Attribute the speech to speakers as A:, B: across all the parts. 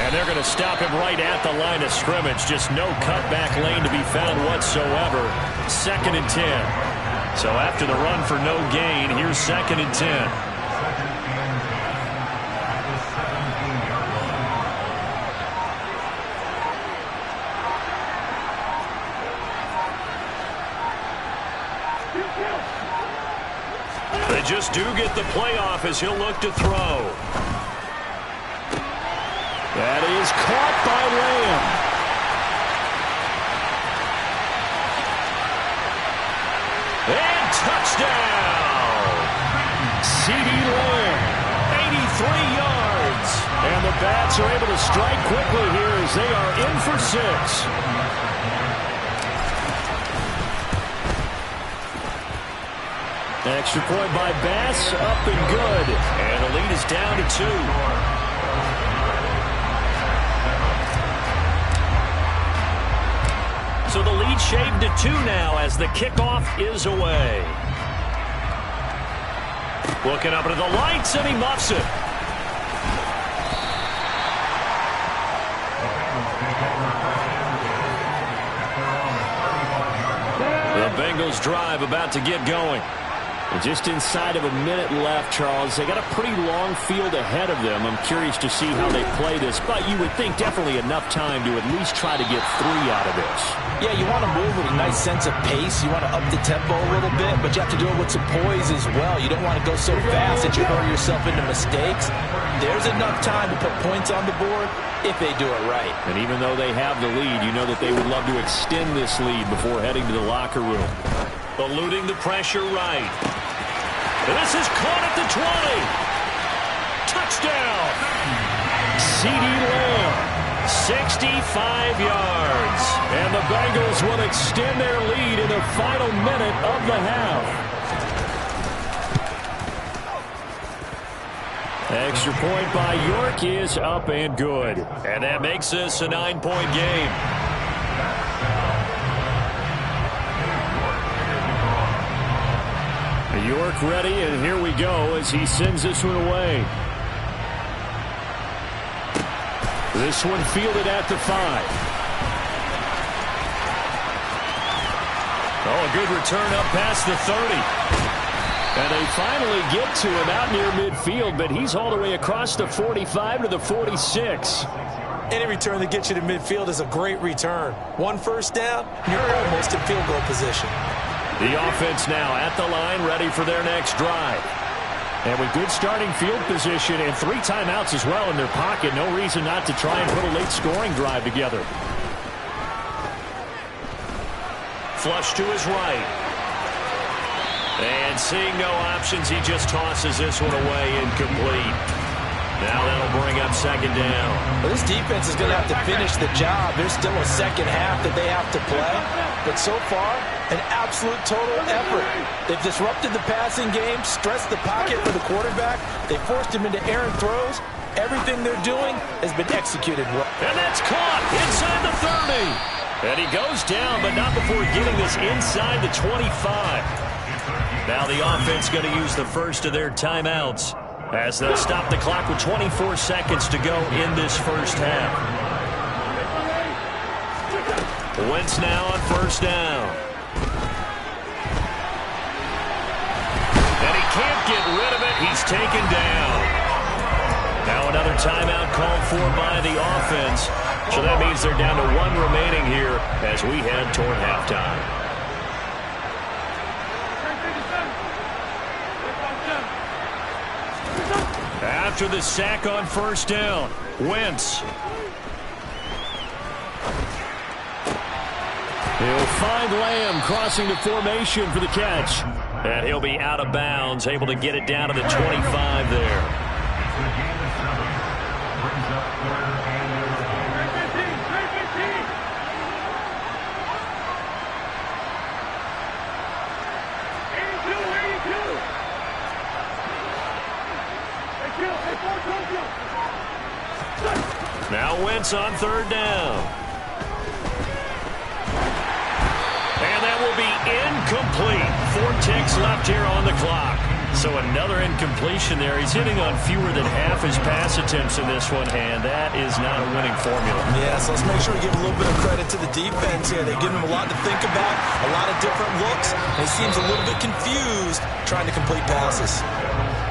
A: And they're going to stop him right at the line of scrimmage. Just no cutback lane to be found whatsoever. 2nd and 10. So after the run for no gain, here's 2nd and 10. They just do get the playoff as he'll look to throw. That is caught by Lamb. And touchdown! C.D. Lamb, 83 yards. And the Bats are able to strike quickly here as they are in for 6. Extra point by Bass, up and good. And the lead is down to 2. So the lead shaved to 2 now as the kickoff is away. Looking up into the lights, and he muffs it. The Bengals drive about to get going. Just inside of a minute left, Charles. They got a pretty long field ahead of them. I'm curious to see how they play this, but you would think definitely enough time to at least try to get 3 out of this.
B: Yeah, you want to move with a nice sense of pace. You want to up the tempo a little bit, but you have to do it with some poise as well. You don't want to go so fast that you hurry yourself into mistakes. There's enough time to put points on the board if they do it right.
A: And even though they have the lead, you know that they would love to extend this lead before heading to the locker room. Eluding the pressure right. This is caught at the 20. Touchdown. C.D. Lamb, 65 yards. And the Bengals will extend their lead in the final minute of the half. Extra point by York is up and good. And that makes this a 9-point game. York ready, and here we go as he sends this one away. This one fielded at the 5. Oh, a good return up past the 30. And they finally get to him out near midfield, but he's all the way across the 45 to the 46.
C: Any return that gets you to midfield is a great return. 1 first down, you're almost in field goal position.
A: The offense now at the line, ready for their next drive. And with good starting field position and 3 timeouts as well in their pocket, no reason not to try and put a late scoring drive together. Flush to his right. And seeing no options, he just tosses this one away, incomplete. Now that'll bring up 2nd down.
B: Well, this defense is going to have to finish the job. There's still a second half that they have to play. But so far, an absolute total effort. They've disrupted the passing game, stressed the pocket for the quarterback. They forced him into errant throws. Everything they're doing has been executed well.
A: And that's caught inside the 30. And he goes down, but not before getting this inside the 25. Now the offense going to use the first of their timeouts as they'll stop the clock with 24 seconds to go in this first half. Wentz now on 1st down. And he can't get rid of it. He's taken down. Now another timeout called for by the offense. So that means they're down to 1 remaining here as we head toward halftime. After the sack on 1st down, Wentz. He'll find Lamb crossing the formation for the catch. And he'll be out of bounds, able to get it down to the 25 there. Now Wentz on 3rd down. And that will be incomplete. 4 ticks left here on the clock. So another incompletion there. He's hitting on fewer than half his pass attempts in this one, and that is not a winning formula.
C: Yeah, so let's make sure we give a little bit of credit to the defense here. They give him a lot to think about, a lot of different looks, and he seems a little bit confused trying to complete passes.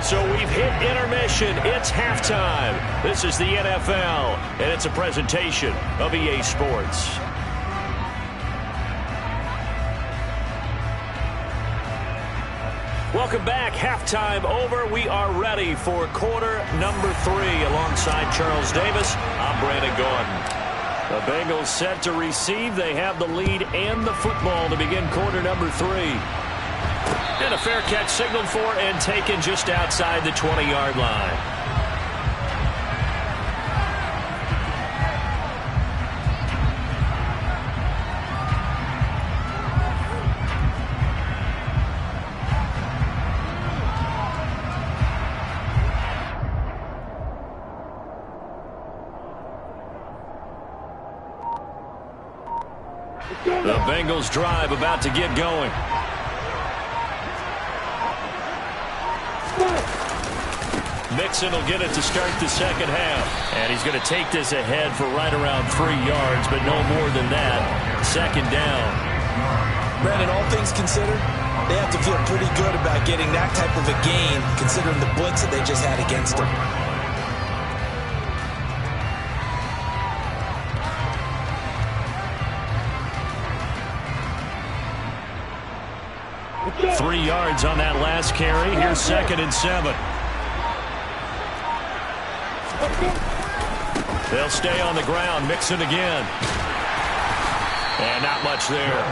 A: So we've hit intermission. It's halftime. This is the NFL, and it's a presentation of EA Sports. Welcome back. Halftime over. We are ready for quarter number 3. Alongside Charles Davis, I'm Brandon Gordon. The Bengals set to receive. They have the lead and the football to begin quarter number 3. And a fair catch signaled for and taken just outside the 20-yard line. The Bengals drive about to get going. Mixon will get it to start the second half. And he's going to take this ahead for right around 3 yards, but no more than that. Second down.
C: Brandon, all things considered, they have to feel pretty good about getting that type of a gain, considering the blitz that they just had against them.
A: Three yards on that last carry. Here's 2nd and 7. They'll stay on the ground. Mixon again. And not much there.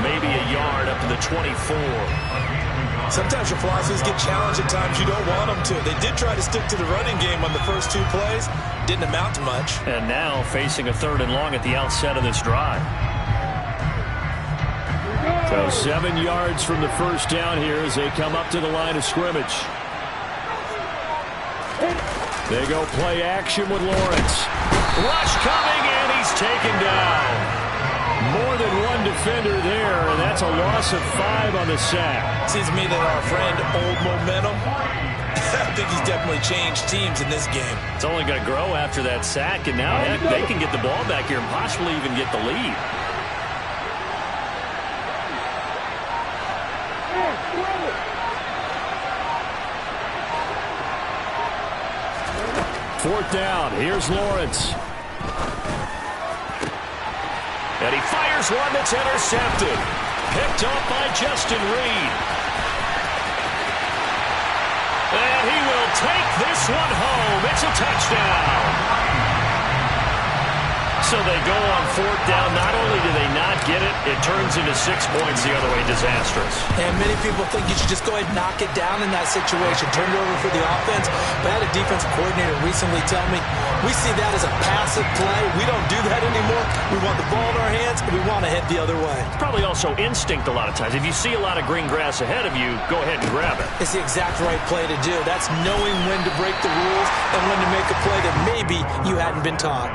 A: Maybe a yard up to the 24.
C: Sometimes your philosophies get challenged at times you don't want them to. They did try to stick to the running game on the first 2 plays. Didn't amount to much.
A: And now facing a 3rd and long at the outset of this drive. So 7 yards from the first down here as they come up to the line of scrimmage. They go play action with Lawrence. Rush coming, and he's taken down. More than one defender there, and that's a loss of 5 on the sack.
C: Seems to me that our friend, Old Momentum, I think he's definitely changed teams in this game.
A: It's only going to grow after that sack, and now heck, they can get the ball back here and possibly even get the lead. Fourth down. Here's Lawrence. And he fires one that's intercepted. Picked up by Justin Reed. And he will take this one home. It's a touchdown. So they go on 4th down. Not only do they not get it, it turns into 6 points the other way. Disastrous.
C: And many people think you should just go ahead and knock it down in that situation. Turn it over for the offense. But I had a defensive coordinator recently tell me, we see that as a passive play. We don't do that anymore. We want the ball in our hands, and we want to head the other way.
A: It's probably also instinct a lot of times. If you see a lot of green grass ahead of you, go ahead and grab it.
C: It's the exact right play to do. That's knowing when to break the rules and when to make a play that maybe you hadn't been taught.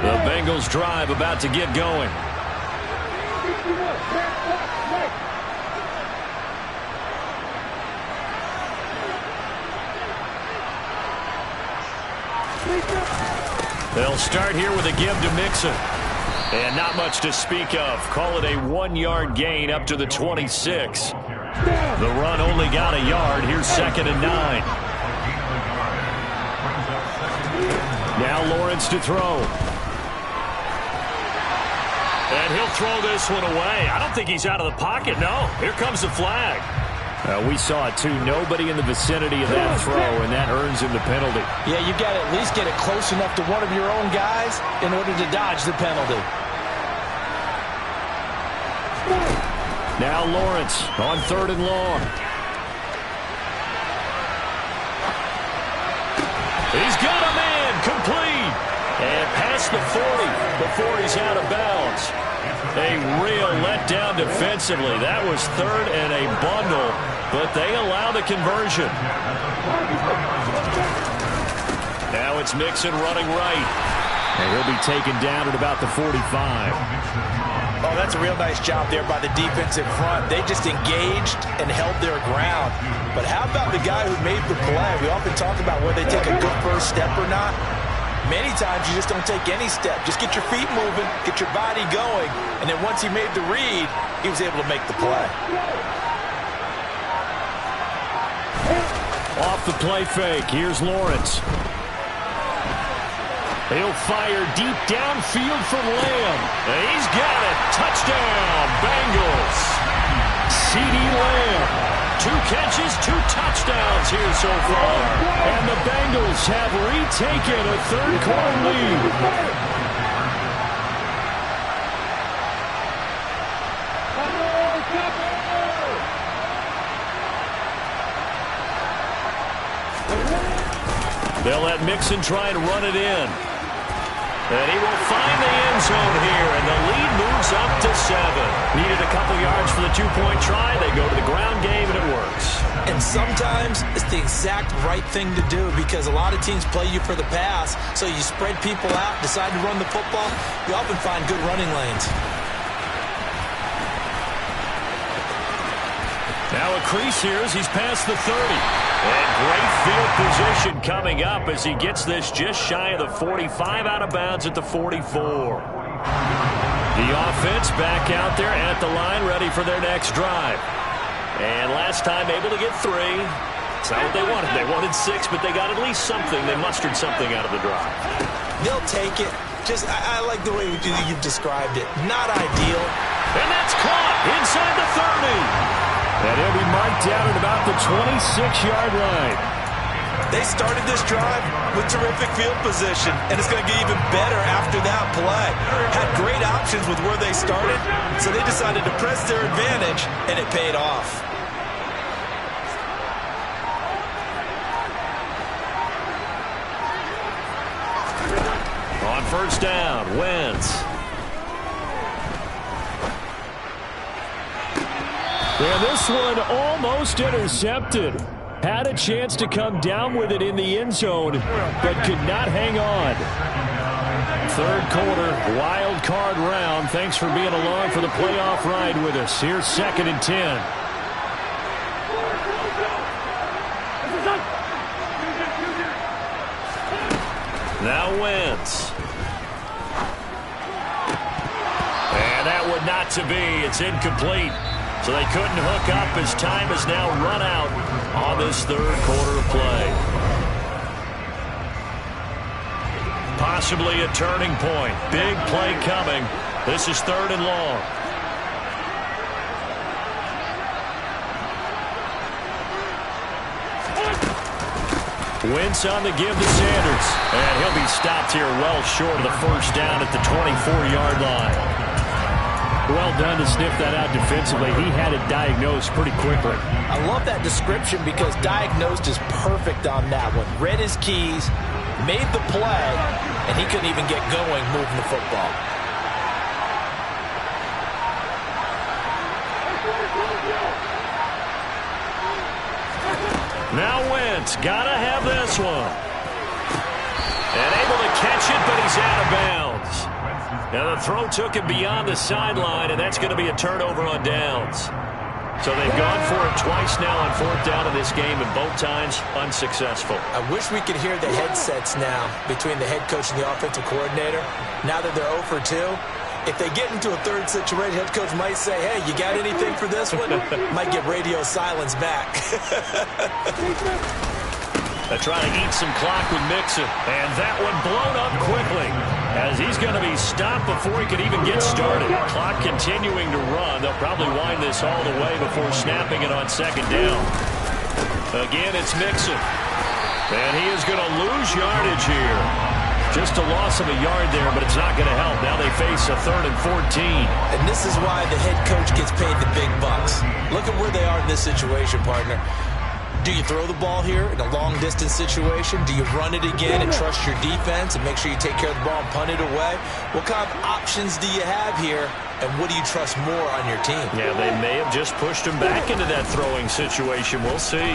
A: The Bengals drive about to get going. They'll start here with a give to Mixon. And not much to speak of. Call it a 1-yard gain up to the 26. The run only got a yard. Here's 2nd and 9. Now Lawrence to throw. And he'll throw this one away. I don't think he's out of the pocket, no. Here comes the flag. We saw it, too. Nobody in the vicinity of that throw, and that earns him the penalty.
B: Yeah, you got to at least get it close enough to one of your own guys in order to dodge the penalty.
A: Now Lawrence on 3rd and long. He's got a man complete. And past the 40 before he's out of bounds. A real letdown defensively. That was 3rd and a bundle, but they allow the conversion. Now it's Mixon running right. And he'll be taken down at about the 45.
B: Oh, that's a real nice job there by the defense in front. They just engaged and held their ground. But how about the guy who made the play? We often talk about whether they take a good first step or not. Many times you just don't take any step. Just get your feet moving, get your body going, and then once he made the read, he was able to make the play.
A: Off the play fake, here's Lawrence. He'll fire deep downfield for Lamb. He's got it. Touchdown, Bengals. C.D. Lamb. 2 catches, 2 touchdowns here so far. And the Bengals have retaken a third-quarter lead. They'll let Mixon try and run it in. And he will find the end zone here, and the lead moves up to 7. Needed a couple yards for the 2-point try. They go to the ground game, and it works.
C: And sometimes it's the exact right thing to do because a lot of teams play you for the pass, so you spread people out, decide to run the football. You often find good running lanes.
A: Now a crease here as he's past the 30. And great field position coming up as he gets this just shy of the 45 out of bounds at the 44. The offense back out there at the line ready for their next drive. And last time able to get 3. It's not what they wanted. They wanted 6, but they got at least something. They mustered something out of the drive.
C: They'll take it. Just, I like the way you've described it. Not ideal.
A: And that's caught inside the 30. And he'll be marked down at about the 26-yard line.
C: They started this drive with terrific field position, and it's going to get even better after that play. Had great options with where they started, so they decided to press their advantage, and it paid off.
A: On first down, Wentz. And this one almost intercepted. Had a chance to come down with it in the end zone, but could not hang on. Third quarter, wild card round. Thanks for being along for the playoff ride with us. Here's 2nd and 10. Now Wentz. And that would not to be. It's incomplete. So they couldn't hook up as time has now run out on this third quarter of play. Possibly a turning point. Big play coming. This is 3rd and long. Wentz on the give to Sanders. And he'll be stopped here well short of the first down at the 24-yard line. Well done to sniff that out defensively. He had it diagnosed pretty quickly.
C: I love that description because diagnosed is perfect on that one. Read his keys, made the play, and he couldn't even get going moving the football.
A: Now Wentz, gotta have this one. And able to catch it, but he's out of bounds. Now the throw took him beyond the sideline, and that's going to be a turnover on downs. So they've gone for it twice now on 4th down in this game, and both times unsuccessful.
C: I wish we could hear the headsets now between the head coach and the offensive coordinator. Now that they're 0 for 2, if they get into a third situation, head coach might say, hey, you got anything for this one? Might get radio silence back.
A: They're trying to eat some clock with Mixon, and that one blown up quickly as he's going to be stopped before he can even get started. Clock continuing to run. They'll probably wind this all the way before snapping it on 2nd down. Again, it's Mixon, and he is going to lose yardage here. Just a loss of a yard there, but it's not going to help. Now they face a 3rd and 14.
C: And this is why the head coach gets paid the big bucks. Look at where they are in this situation, partner. Do you throw the ball here in a long-distance situation? Do you run it again and trust your defense and make sure you take care of the ball and punt it away? What kind of options do you have here, and what do you trust more on your team?
A: Yeah, they may have just pushed him back into that throwing situation. We'll see.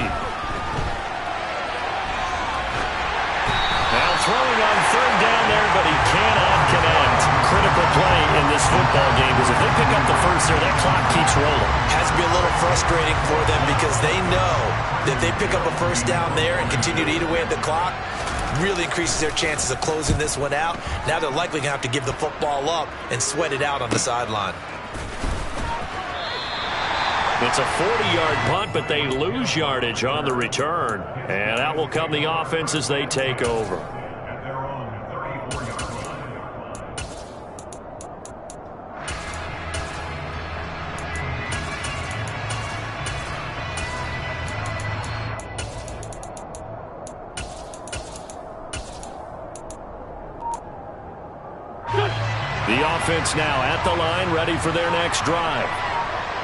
A: Now throwing on 3rd down there, but he cannot connect. Critical play in this football game, because if they pick up the first there, that clock keeps rolling.
C: Has to be a little frustrating for them because they know that if they pick up a first down there and continue to eat away at the clock, really increases their chances of closing this one out. Now they're likely going to have to give the football up and sweat it out on the sideline.
A: It's a 40-yard punt, but they lose yardage on the return. And out will come the offense as they take over. The offense now at the line, ready for their next drive.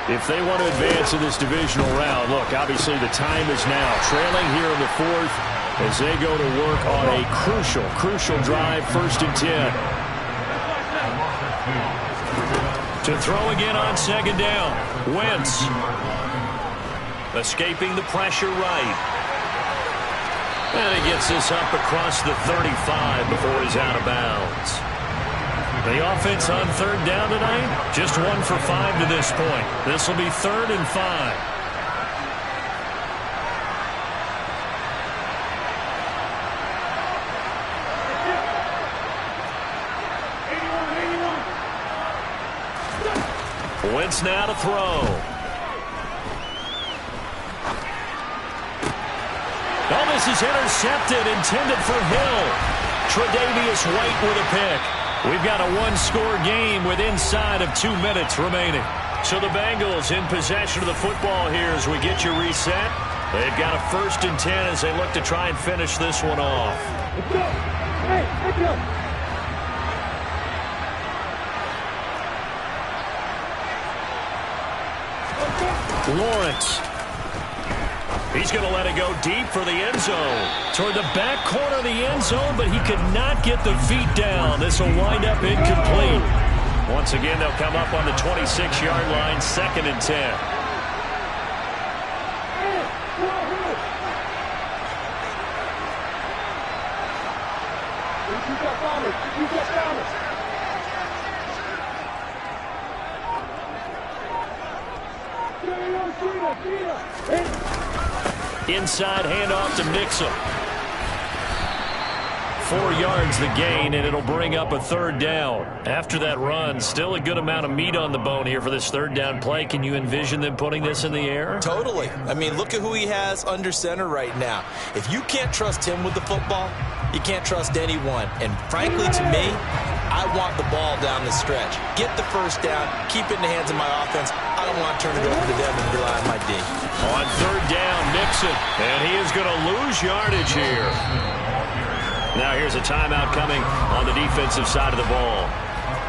A: If they want to advance in this divisional round, look, obviously the time is now. Trailing here in the fourth as they go to work on a crucial drive, 1st and 10. To throw again on 2nd down. Wentz. Escaping the pressure right. And he gets this up across the 35 before he's out of bounds. The offense on 3rd down tonight, just 1 for 5 to this point. This will be 3rd and 5. Wentz now to throw. Oh, this is intercepted, intended for Hill. Tre'Davious White with a pick. We've got a 1-score game with inside of 2 minutes remaining. So the Bengals in possession of the football here as we get you reset. They've got a 1st and 10 as they look to try and finish this one off.
D: Let's go. Hey, let's go.
A: Lawrence. He's going to let it go deep for the end zone. Toward the back corner of the end zone, but he could not get the feet down. This will wind up incomplete. Once again, they'll come up on the 26-yard line, 2nd and 10. Inside handoff to Mixon. 4 yards the gain, and it'll bring up a 3rd down. After that run, still a good amount of meat on the bone here for this 3rd down play. Can you envision them putting this in the air?
C: Totally. I mean, look at who he has under center right now. If you can't trust him with the football, you can't trust anyone. And frankly, to me, I want the ball down the stretch. Get the 1st down, keep it in the hands of my offense. I don't want to turn it over to them and rely on my D.
A: On 3rd down, Mixon. And he is going to lose yardage here. Now here's a timeout coming on the defensive side of the ball,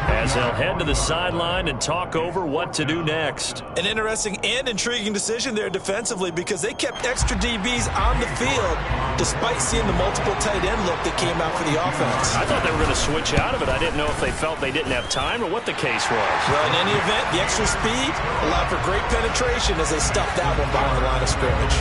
A: as they'll head to the sideline and talk over what to do next.
C: An interesting and intriguing decision there defensively, because they kept extra DBs on the field despite seeing the multiple tight end look that came out for the offense.
A: I thought they were going to switch out of it. I didn't know if they felt they didn't have time or what the case was.
C: Well, in any event, the extra speed allowed for great penetration as they stuffed that one behind the line of scrimmage.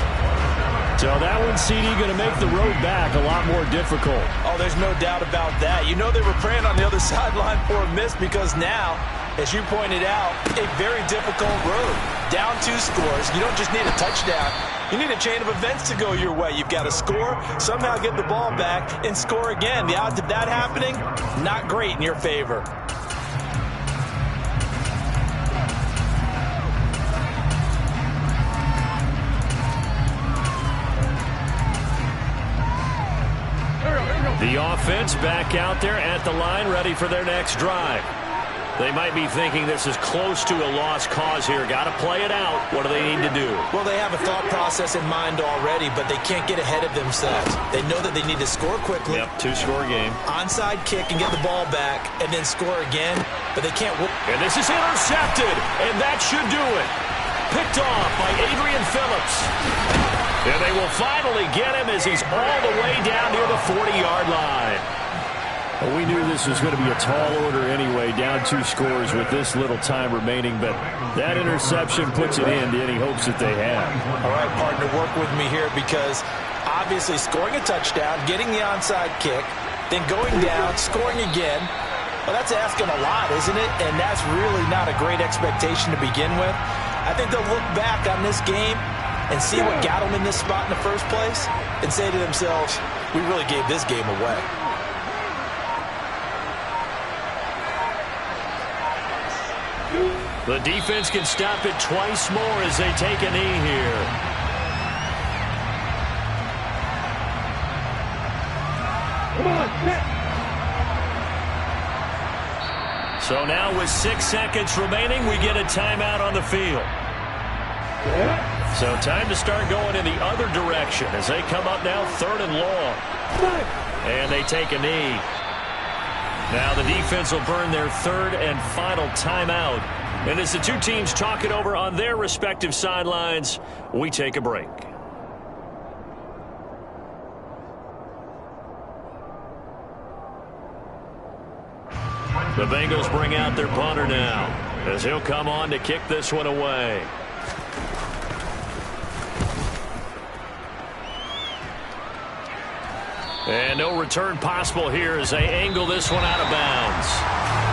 A: So that one, CD, going to make the road back a lot more difficult.
C: Oh, there's no doubt about that. You know they were praying on the other sideline for a miss, because now, as you pointed out, a very difficult road. Down 2 scores. You don't just need a touchdown. You need a chain of events to go your way. You've got to score, somehow get the ball back, and score again. The odds of that happening, not great in your favor.
A: The offense back out there at the line, ready for their next drive. They might be thinking this is close to a lost cause here. Got to play it out. What do they need to do?
C: Well, they have a thought process in mind already, but they can't get ahead of themselves. They know that they need to score quickly.
A: Yep, 2-score game.
C: Onside kick and get the ball back, and then score again, but they can't.
A: And this is intercepted, and that should do it. Picked off by Adrian Phillips. And they will finally get him as he's all the way down near the 40-yard line. Well, we knew this was going to be a tall order anyway, down 2 scores with this little time remaining, but that interception puts it in to any hopes that they have.
C: All right, partner, work with me here, because obviously scoring a touchdown, getting the onside kick,
B: then going down, scoring again. Well, that's asking a lot, isn't it? And that's really not a great expectation to begin with. I think they'll look back on this game and see what got them in this spot in the first place and say to themselves, we really gave this game away.
A: The defense can stop it twice more as they take a knee here.
D: Come on, set.
A: So now with 6 seconds remaining, we get a timeout on the field. So time to start going in the other direction as they come up now 3rd and long. And they take a knee. Now the defense will burn their 3rd and final timeout. And as the two teams talk it over on their respective sidelines, we take a break. The Bengals bring out their punter now as he'll come on to kick this one away. And no return possible here as they angle this one out of bounds.